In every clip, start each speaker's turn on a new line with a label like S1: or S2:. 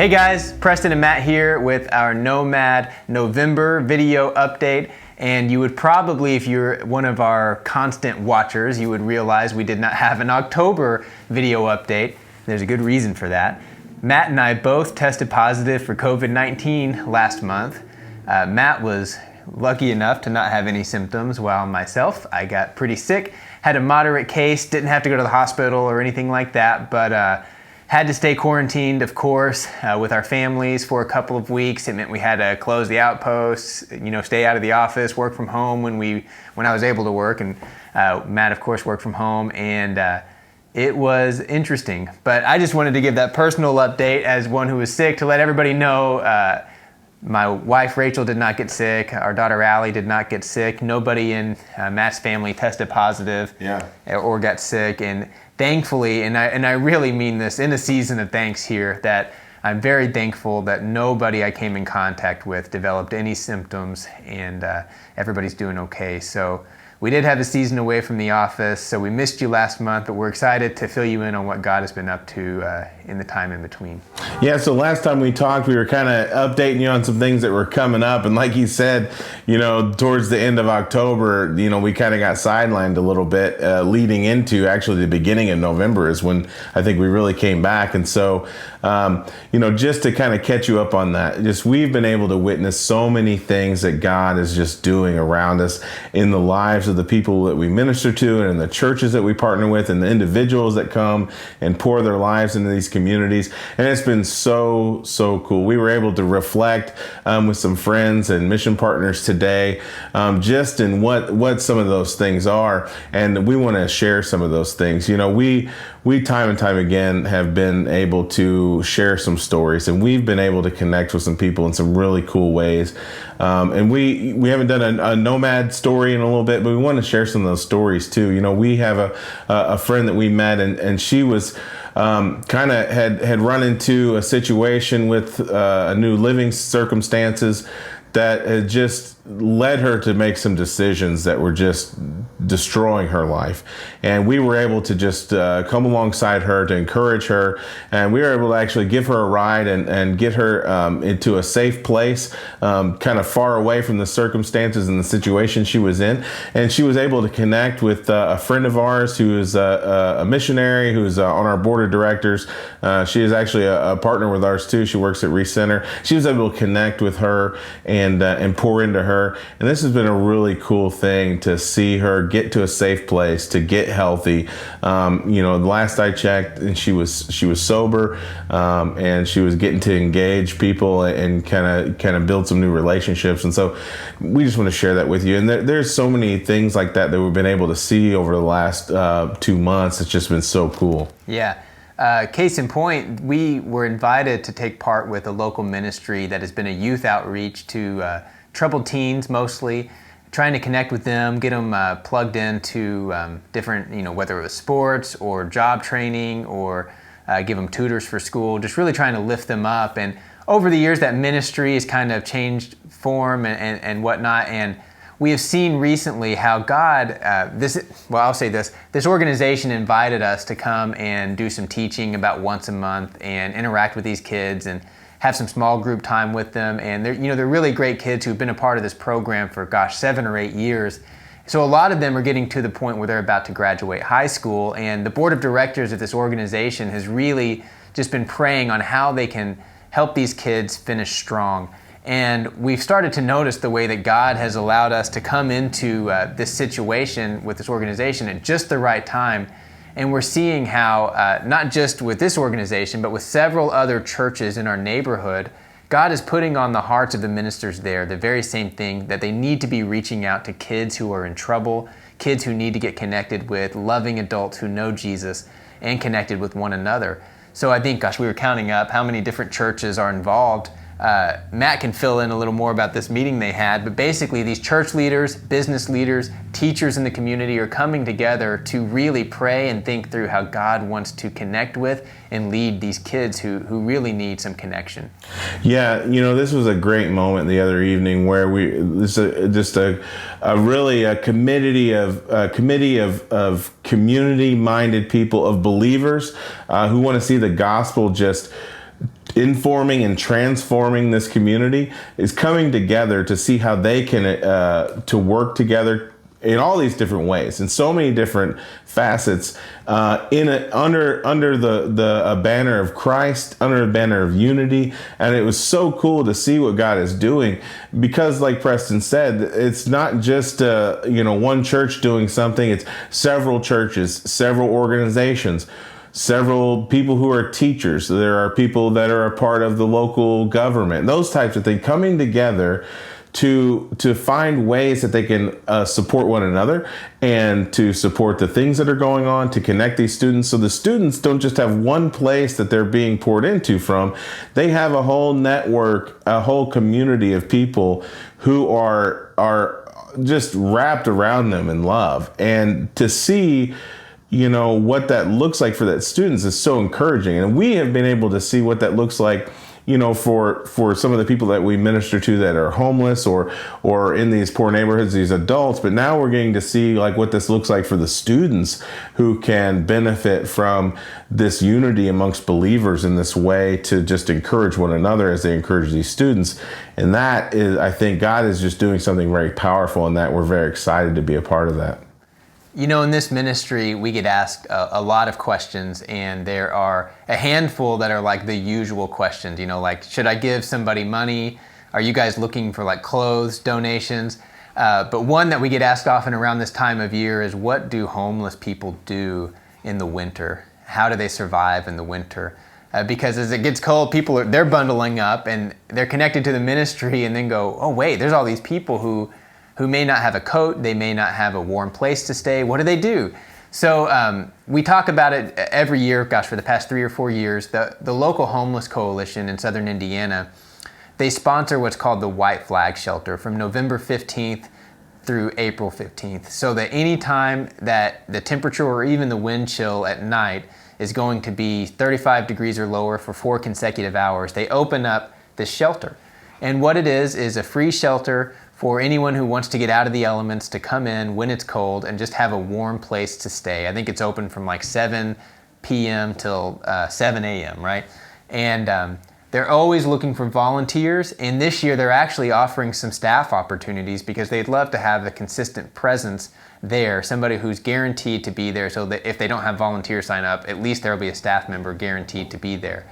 S1: Hey guys, Preston and Matt here with our Nomad November video update. And you would probably, if you're one of our constant watchers, you would realize we did not have an October video update. There's a good reason for that. Matt and I both tested positive for COVID-19 last month. Matt was lucky enough to not have any symptoms, while myself, I got pretty sick, had a moderate case, didn't have to go to the hospital or anything like that, but had to stay quarantined, of course, with our families for a couple of weeks. It meant we had to close the Outpost, stay out of the office, work from home when I was able to work, and Matt, of course, worked from home, and it was interesting. But I just wanted to give that personal update as one who was sick to let everybody know my wife Rachel did not get sick. Our daughter Allie did not get sick. Nobody in Matt's family tested positive or got sick. And thankfully, and I really mean this in a season of thanks here, that I'm very thankful that nobody I came in contact with developed any symptoms, and everybody's doing okay. So we did have a season away from the office, so we missed you last month, but we're excited to fill you in on what God has been up to in the time in between.
S2: Yeah, so last time we talked, we were kind of updating you on some things that were coming up. And like you said, towards the end of October, we kind of got sidelined a little bit leading into actually the beginning of November is when I think we really came back. And so, just to kind of catch you up on that, we've been able to witness so many things that God is just doing around us in the lives of the people that we minister to and in the churches that we partner with and the individuals that come and pour their lives into these communities. And it's been so cool. We were able to reflect with some friends and mission partners today just in what some of those things are. And we want to share some of those things. We time and time again have been able to share some stories, and we've been able to connect with some people in some really cool ways. And we haven't done a Nomad story in a little bit, but we want to share some of those stories too. We have a friend that we met, and she was kind of had run into a situation with a new living circumstances that had just led her to make some decisions that were just destroying her life. And we were able to just come alongside her to encourage her. And we were able to actually give her a ride and get her into a safe place, kind of far away from the circumstances and the situation she was in. And she was able to connect with a friend of ours who is a missionary who's on our board of directors. She is actually a partner with ours too. She works at Recenter. She was able to connect with her and pour into her. And this has been a really cool thing to see her get to a safe place, to get healthy. The last I checked, and she was sober, and she was getting to engage people and kind of build some new relationships. And so we just want to share that with you. And there's so many things like that we've been able to see over the last 2 months. It's just been so cool.
S1: Yeah. Case in point, we were invited to take part with a local ministry that has been a youth outreach to troubled teens mostly, trying to connect with them, get them plugged into different, whether it was sports or job training or give them tutors for school, just really trying to lift them up. And over the years, that ministry has kind of changed form and whatnot. And we have seen recently how God, I'll say this organization invited us to come and do some teaching about once a month and interact with these kids and have some small group time with them. And they're really great kids who've been a part of this program for 7 or 8 years. So a lot of them are getting to the point where they're about to graduate high school. And the board of directors of this organization has really just been praying on how they can help these kids finish strong. And we've started to notice the way that God has allowed us to come into this situation with this organization at just the right time. And we're seeing how, not just with this organization, but with several other churches in our neighborhood, God is putting on the hearts of the ministers there the very same thing, that they need to be reaching out to kids who are in trouble, kids who need to get connected with loving adults who know Jesus and connected with one another. So I think, we were counting up how many different churches are involved. Matt can fill in a little more about this meeting they had, but basically these church leaders, business leaders, teachers in the community are coming together to really pray and think through how God wants to connect with and lead these kids who really need some connection.
S2: Yeah, this was a great moment the other evening where a committee of community-minded people, of believers who want to see the gospel just informing and transforming this community is coming together to see how they can to work together in all these different ways, in so many different facets, under the banner of Christ, under the banner of unity. And it was so cool to see what God is doing, because like Preston said, it's not just one church doing something. It's several churches, several organizations, several people who are teachers. There are people that are a part of the local government, those types of things coming together to find ways that they can support one another and to support the things that are going on, to connect these students. So the students don't just have one place that they're being poured into from. They have a whole network, a whole community of people who are just wrapped around them in love. And to see what that looks like for that students is so encouraging. And we have been able to see what that looks like, for some of the people that we minister to that are homeless or in these poor neighborhoods, these adults. But now we're getting to see like what this looks like for the students who can benefit from this unity amongst believers in this way, to just encourage one another as they encourage these students. And that is, I think God is just doing something very powerful in that. We're very excited to be a part of that.
S1: In this ministry, we get asked a lot of questions, and there are a handful that are like the usual questions, like, should I give somebody money? Are you guys looking for like clothes, donations? But one that we get asked often around this time of year is, what do homeless people do in the winter? How do they survive in the winter? Because as it gets cold, they're bundling up and they're connected to the ministry, and then go, oh wait, there's all these people who may not have a coat, they may not have a warm place to stay. What do they do? So we talk about it every year, for the past 3 or 4 years. The local homeless coalition in southern Indiana, they sponsor what's called the White Flag Shelter from November 15th through April 15th. So that any time that the temperature or even the wind chill at night is going to be 35 degrees or lower for 4 consecutive hours, they open up this shelter. And what it is a free shelter for anyone who wants to get out of the elements to come in when it's cold and just have a warm place to stay. I think it's open from like 7 p.m. till 7 a.m., right? And they're always looking for volunteers. And this year they're actually offering some staff opportunities, because they'd love to have a consistent presence there, somebody who's guaranteed to be there, so that if they don't have volunteers sign up, at least there'll be a staff member guaranteed to be there.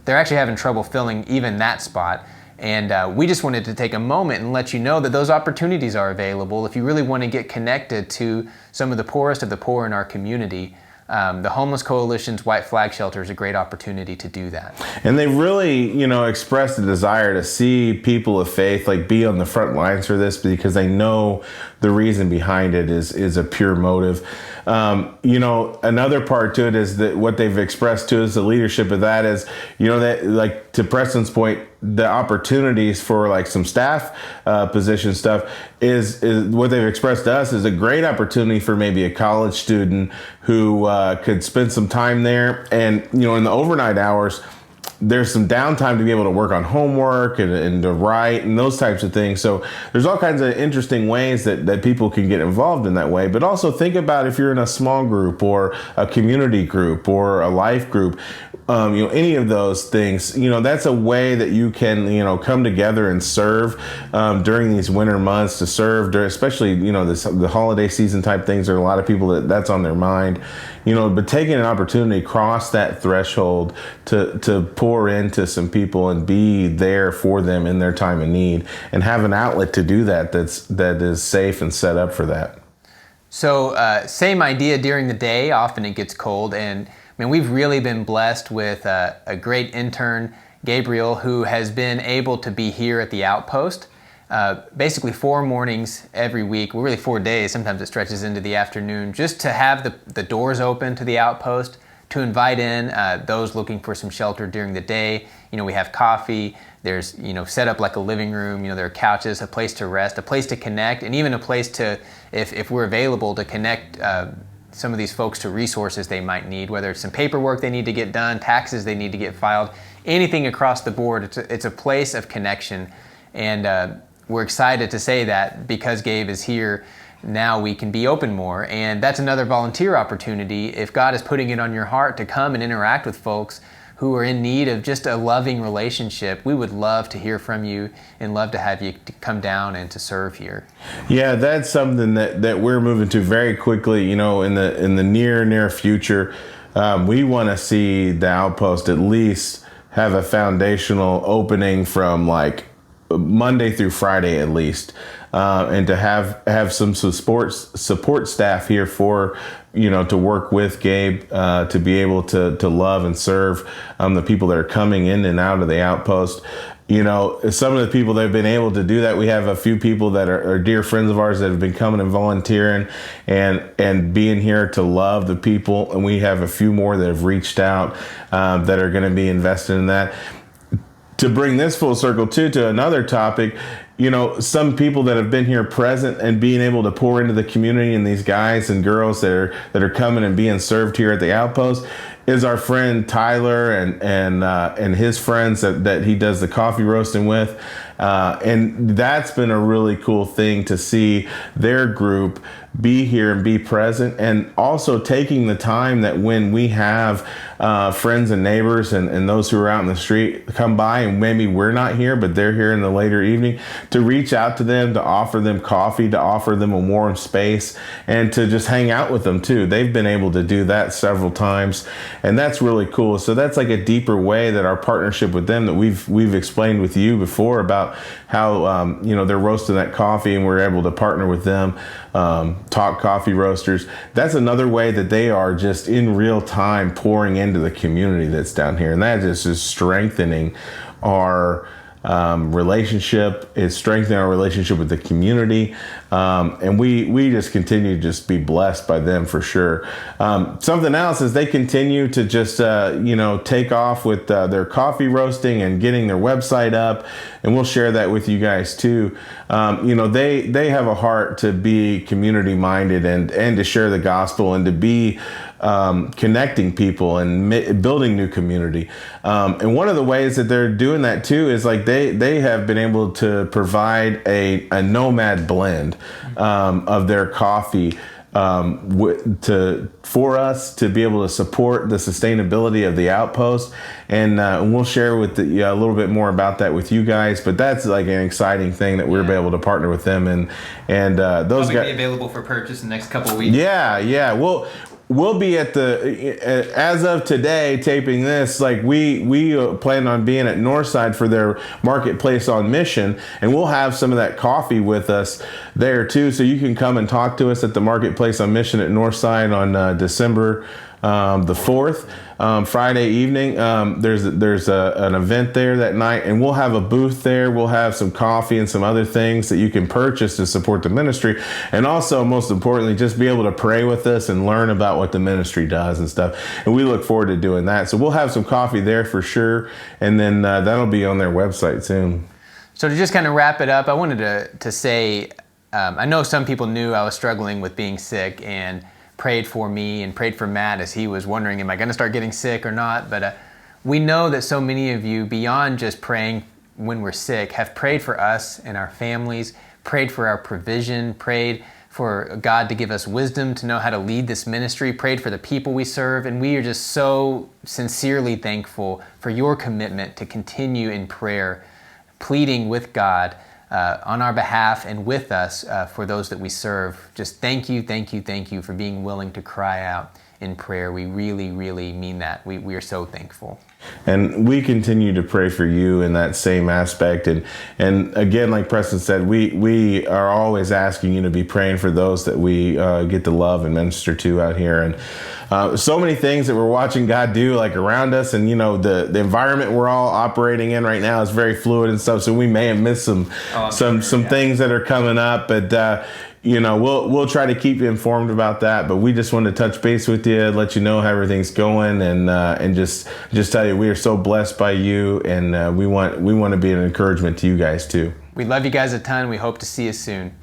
S1: They're actually having trouble filling even that spot. And we just wanted to take a moment and let you know that those opportunities are available if you really want to get connected to some of the poorest of the poor in our community. The Homeless Coalition's White Flag Shelter is a great opportunity to do that.
S2: And they really, expressed a desire to see people of faith like be on the front lines for this, because they know the reason behind it is a pure motive. Another part to it is that what they've expressed to us, the leadership of that is, that, like, to Preston's point, the opportunities for like some staff position stuff is what they've expressed to us is a great opportunity for maybe a college student who could spend some time there. And, in the overnight hours, there's some downtime to be able to work on homework and to write and those types of things. So there's all kinds of interesting ways that people can get involved in that way. But also think about if you're in a small group or a community group or a life group, any of those things, that's a way that you can, come together and serve during these winter months, to serve, especially, the holiday season type things. There are a lot of people that's on their mind, but taking an opportunity to cross that threshold to pour into some people and be there for them in their time of need, and have an outlet to do that is safe and set up for that.
S1: So same idea during the day. Often it gets cold, and we've really been blessed with a great intern, Gabriel, who has been able to be here at the Outpost basically 4 mornings every week, well, really 4 days, sometimes it stretches into the afternoon, just to have the doors open to the Outpost, to invite in those looking for some shelter during the day. We have coffee, there's set up like a living room, there are couches, a place to rest, a place to connect, and even a place to, if we're available, to connect some of these folks to resources they might need, whether it's some paperwork they need to get done, taxes they need to get filed, anything across the board. It's a place of connection. And we're excited to say that because Gabe is here, now we can be open more. And that's another volunteer opportunity. If God is putting it on your heart to come and interact with folks who are in need of just a loving relationship, we would love to hear from you and love to have you to come down and to serve here.
S2: Yeah, that's something that we're moving to very quickly. In the near future, we want to see the Outpost at least have a foundational opening from like Monday through Friday at least, and to have some support staff here for to work with Gabe, to be able to love and serve the people that are coming in and out of the Outpost. Some of the people that have been able to do that, we have a few people that are dear friends of ours that have been coming and volunteering and being here to love the people. And we have a few more that have reached out that are going to be invested in that. To bring this full circle too to another topic, some people that have been here present and being able to pour into the community, and these guys and girls that are coming and being served here at the Outpost, is our friend Tyler and his friends that he does the coffee roasting with. And that's been a really cool thing to see their group be here and be present, and also taking the time that when we have friends and neighbors and those who are out in the street come by, and maybe we're not here but they're here in the later evening, to reach out to them, to offer them coffee, to offer them a warm space, and to just hang out with them too. They've been able to do that several times, and that's really cool. So that's like a deeper way that our partnership with them that we've explained with you before about how they're roasting that coffee, and we're able to partner with them, Talk Coffee Roasters. That's another way that they are just in real time pouring into the community that's down here, and that is strengthening our relationship. It's strengthening our relationship with the community, and we just continue to just be blessed by them for sure. Something else is they continue to just take off with their coffee roasting and getting their website up, and we'll share that with you guys too. They have a heart to be community minded and to share the gospel and to be connecting people and building new community. And one of the ways that they're doing that too is like they have been able to provide a Nomad blend of their coffee for us to be able to support the sustainability of the Outpost, and we'll share with a little bit more about that with you guys. But that's like an exciting thing that we're able to partner with them, and those guys
S1: be available for purchase in the next couple of weeks.
S2: Yeah. We'll be at as of today taping this, like we plan on being at Northside for their Marketplace on Mission, and we'll have some of that coffee with us there too, so you can come and talk to us at the Marketplace on Mission at Northside on December the 4th, Friday evening. There's an event there that night, and we'll have a booth there. We'll have some coffee and some other things that you can purchase to support the ministry, and also most importantly, just be able to pray with us and learn about what the ministry does and stuff. And we look forward to doing that. So we'll have some coffee there for sure, and then that'll be on their website soon.
S1: So to just kind of wrap it up, I wanted to say, I know some people knew I was struggling with being sick and prayed for me and prayed for Matt as he was wondering, am I going to start getting sick or not? But we know that so many of you, beyond just praying when we're sick, have prayed for us and our families, prayed for our provision, prayed for God to give us wisdom to know how to lead this ministry, prayed for the people we serve, and we are just so sincerely thankful for your commitment to continue in prayer, pleading with God on our behalf and with us for those that we serve. Just thank you for being willing to cry out in prayer. We really, really mean that. We are so thankful.
S2: And we continue to pray for you in that same aspect. And again, like Preston said, we are always asking you to be praying for those that we get to love and minister to out here. And so many things that we're watching God do like around us, and the environment we're all operating in right now is very fluid and stuff. So we may have missed some things that are coming up, but we'll try to keep you informed about that. But we just wanted to touch base with you, let you know how everything's going, and just tell you we are so blessed by you, and we want to be an encouragement to you guys too.
S1: We love you guys a ton. We hope to see you soon.